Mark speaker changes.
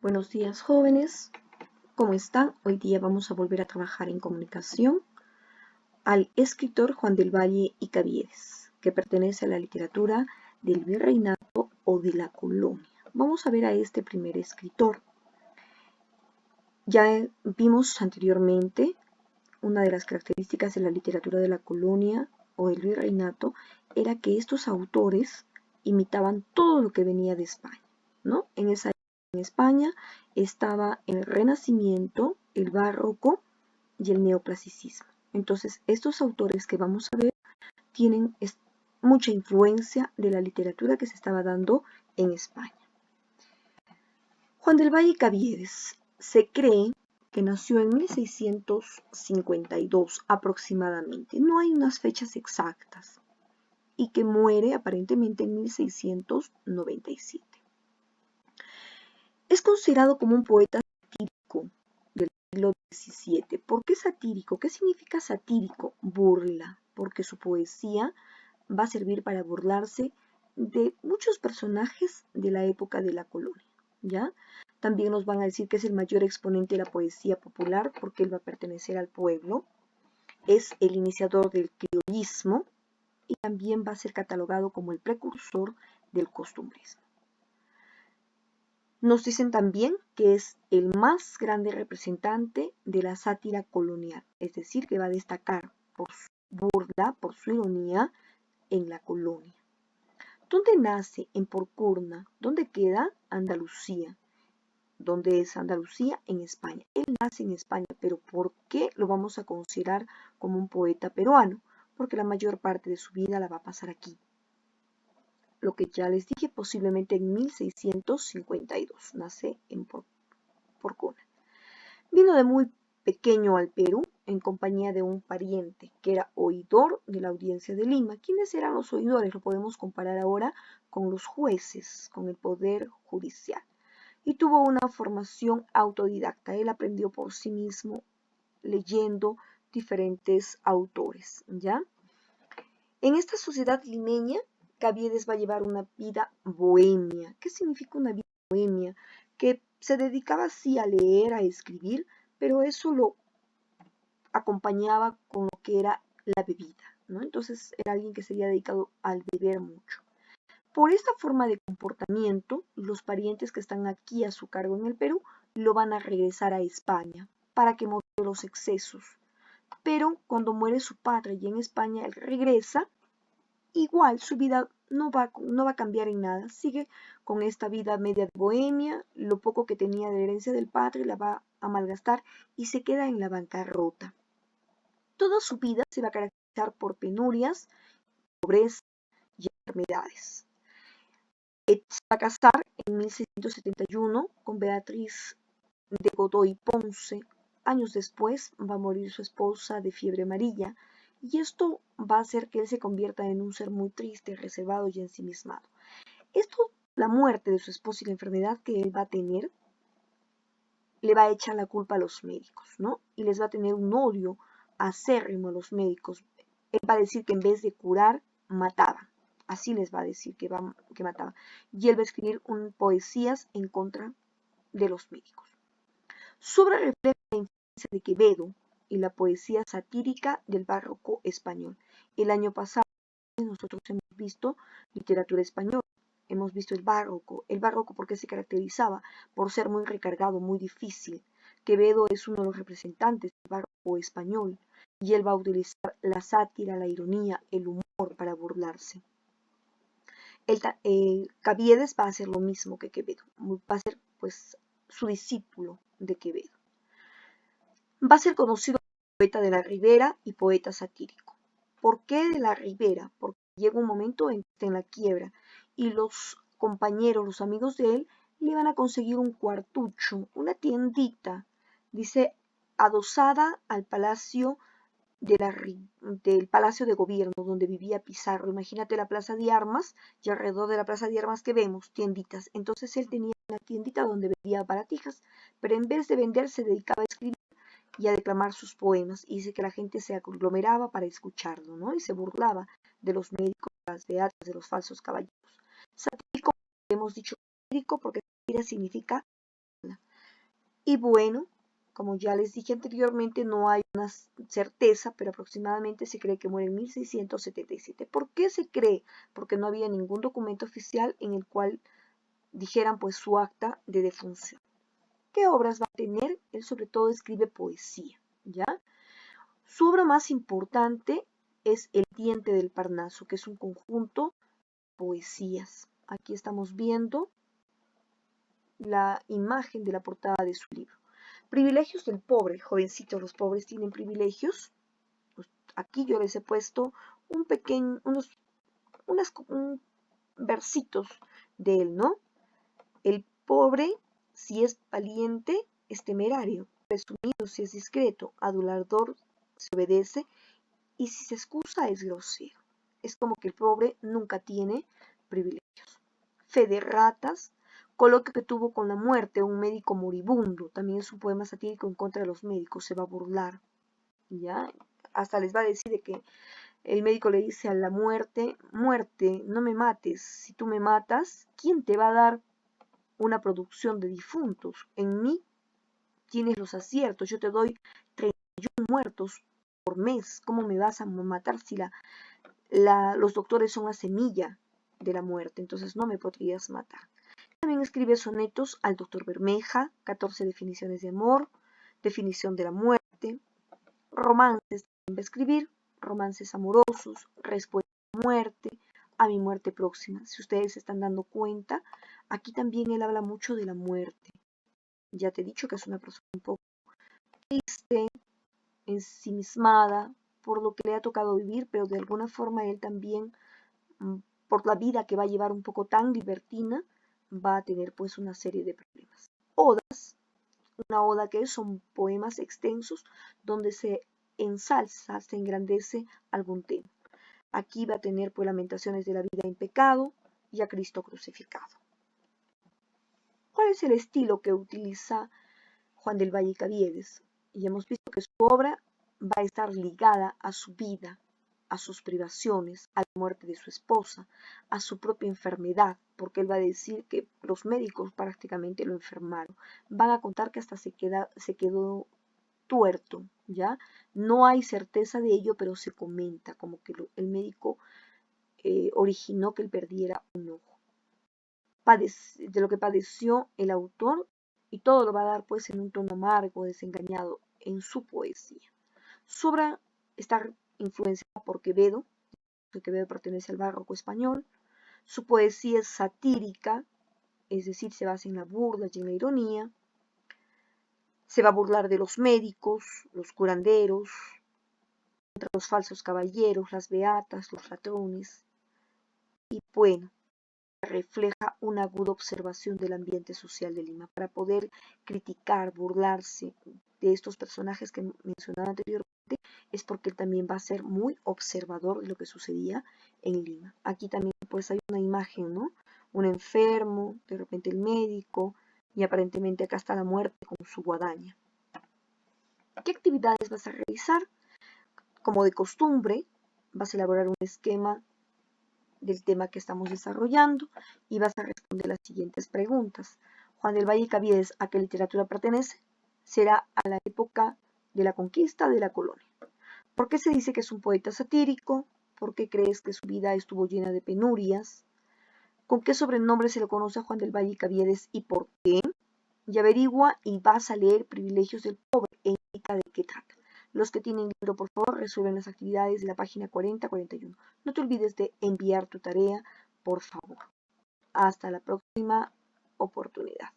Speaker 1: Buenos días, jóvenes. ¿Cómo están? Hoy día vamos a volver a trabajar en comunicación al escritor Juan del Valle y Caviedes, que pertenece a la literatura del virreinato o de la colonia. Vamos a ver a este primer escritor. Ya vimos anteriormente una de las características de la literatura de la colonia o del virreinato era que estos autores imitaban todo lo que venía de España, ¿no? En España estaba el Renacimiento, el Barroco y el Neoclasicismo. Entonces, estos autores que vamos a ver tienen mucha influencia de la literatura que se estaba dando en España. Juan del Valle y Caviedes se cree que nació en 1652 aproximadamente. No hay unas fechas exactas y que muere aparentemente en 1697. Es considerado como un poeta satírico del siglo XVII. ¿Por qué satírico? ¿Qué significa satírico? Burla, porque su poesía va a servir para burlarse de muchos personajes de la época de la colonia, ¿ya? También nos van a decir que es el mayor exponente de la poesía popular porque él va a pertenecer al pueblo, es el iniciador del criollismo y también va a ser catalogado como el precursor del costumbrismo. Nos dicen también que es el más grande representante de la sátira colonial, es decir, que va a destacar por su burla, por su ironía en la colonia. ¿Dónde nace? En Porcurna. ¿Dónde queda? Andalucía. ¿Dónde es Andalucía? En España. Él nace en España, pero ¿por qué lo vamos a considerar como un poeta peruano? Porque la mayor parte de su vida la va a pasar aquí. Lo que ya les dije, posiblemente en 1652, nace en Porcuna. Vino de muy pequeño al Perú en compañía de un pariente que era oidor de la audiencia de Lima. ¿Quiénes eran los oidores? Lo podemos comparar ahora con los jueces, con el poder judicial. Y tuvo una formación autodidacta. Él aprendió por sí mismo leyendo diferentes autores, ¿ya? En esta sociedad limeña, Caviedes va a llevar una vida bohemia. ¿Qué significa una vida bohemia? Que se dedicaba sí a leer, a escribir, pero eso lo acompañaba con lo que era la bebida, ¿no? Entonces era alguien que se había dedicado al beber mucho. Por esta forma de comportamiento, los parientes que están aquí a su cargo en el Perú lo van a regresar a España para que modere los excesos. Pero cuando muere su padre y en España él regresa, igual su vida no va a cambiar en nada, sigue con esta vida media de bohemia, lo poco que tenía de herencia del padre la va a malgastar y se queda en la bancarrota. Toda su vida se va a caracterizar por penurias, pobreza y enfermedades. Se va a casar en 1671 con Beatriz de Godoy Ponce. Años después va a morir su esposa de fiebre amarilla y esto va a hacer que él se convierta en un ser muy triste, reservado y ensimismado. La muerte de su esposa y la enfermedad que él va a tener, le va a echar la culpa a los médicos, ¿no? Y les va a tener un odio acérrimo a los médicos. Él va a decir que en vez de curar, mataban. Así les va a decir que mataban. Y él va a escribir poesías en contra de los médicos. Su obra refleja la influencia de Quevedo y la poesía satírica del barroco español. El año pasado nosotros hemos visto literatura española, hemos visto el barroco porque se caracterizaba por ser muy recargado, muy difícil. Quevedo es uno de los representantes del barroco español y él va a utilizar la sátira, la ironía, el humor para burlarse. Caviedes va a hacer lo mismo que Quevedo, va a ser pues su discípulo de Quevedo. Va a ser conocido como poeta de la Ribera y poeta satírico. ¿Por qué de la Ribera? Porque llega un momento en que está en la quiebra y los compañeros, los amigos de él, le van a conseguir un cuartucho, una tiendita, dice, adosada al palacio del Palacio de Gobierno donde vivía Pizarro. Imagínate la Plaza de Armas y alrededor de la Plaza de Armas que vemos, tienditas. Entonces él tenía una tiendita donde vendía baratijas, pero en vez de vender se dedicaba a escribir y a declamar sus poemas. Y dice que la gente se aglomeraba para escucharlo, ¿no? Y se burlaba de los médicos, de las beatas, de los falsos caballeros. Satírico, hemos dicho satírico porque sátira significa Y bueno, como ya les dije anteriormente, no hay una certeza, pero aproximadamente se cree que muere en 1677. ¿Por qué se cree? Porque no había ningún documento oficial en el cual dijeran pues su acta de defunción. ¿Qué obras va a tener? Él sobre todo escribe poesía, ¿ya? Su obra más importante es El diente del Parnaso, que es un conjunto de poesías. Aquí estamos viendo la imagen de la portada de su libro. Privilegios del pobre, jovencitos, los pobres tienen privilegios. Pues aquí yo les he puesto unos versitos de él, ¿no? El pobre, si es valiente, es temerario, presumido si es discreto, adulador se obedece, y si se excusa es grosero. Es como que el pobre nunca tiene privilegios. Fe de ratas, coloquio que tuvo con la muerte, un médico moribundo. También es un poema satírico en contra de los médicos, se va a burlar. ¿Ya? Hasta les va a decir de que el médico le dice a la muerte, muerte, no me mates, si tú me matas, ¿quién te va a dar una producción de difuntos? En mí tienes los aciertos, yo te doy 31 muertos por mes, ¿cómo me vas a matar si los doctores son la semilla de la muerte? Entonces no me podrías matar. También escribe sonetos al doctor Bermeja, 14 definiciones de amor, definición de la muerte, romances también va a escribir, romances amorosos, respuesta a la muerte, a mi muerte próxima. Si ustedes se están dando cuenta, aquí también él habla mucho de la muerte. Ya te he dicho que es una persona un poco triste, ensimismada, por lo que le ha tocado vivir, pero de alguna forma él también, por la vida que va a llevar un poco tan libertina, va a tener pues una serie de problemas. Odas, una oda que son poemas extensos donde se ensalza, se engrandece algún tema. Aquí va a tener pues lamentaciones de la vida en pecado y a Cristo crucificado. ¿Cuál es el estilo que utiliza Juan del Valle Caviedes? Y hemos visto que su obra va a estar ligada a su vida, a sus privaciones, a la muerte de su esposa, a su propia enfermedad, porque él va a decir que los médicos prácticamente lo enfermaron. Van a contar que hasta se quedó tuerto, ¿ya? No hay certeza de ello, pero se comenta como que el médico originó que él perdiera un ojo. De lo que padeció el autor, y todo lo va a dar pues en un tono amargo, desengañado en su poesía. Su obra está influenciada por Quevedo, que Quevedo pertenece al barroco español. Su poesía es satírica, es decir, se basa en la burla y en la ironía. Se va a burlar de los médicos, los curanderos, contra los falsos caballeros, las beatas, los ladrones. Y bueno, refleja una aguda observación del ambiente social de Lima para poder criticar, burlarse de estos personajes que mencionaba anteriormente. Es porque él también va a ser muy observador de lo que sucedía en Lima. Aquí también pues hay una imagen, ¿no? Un enfermo, de repente el médico, y aparentemente acá está la muerte con su guadaña. ¿Qué actividades vas a realizar? Como de costumbre, vas a elaborar un esquema del tema que estamos desarrollando y vas a responder las siguientes preguntas. Juan del Valle Caviedes, ¿a qué literatura pertenece? Será a la época de la conquista de la colonia. ¿Por qué se dice que es un poeta satírico? ¿Por qué crees que su vida estuvo llena de penurias? ¿Con qué sobrenombre se le conoce a Juan del Valle Caviedes y por qué? Y averigua y vas a leer Privilegios del Pobre e indica de qué trata. Los que tienen libro, por favor, resuelven las actividades de la página 40-41. No te olvides de enviar tu tarea, por favor. Hasta la próxima oportunidad.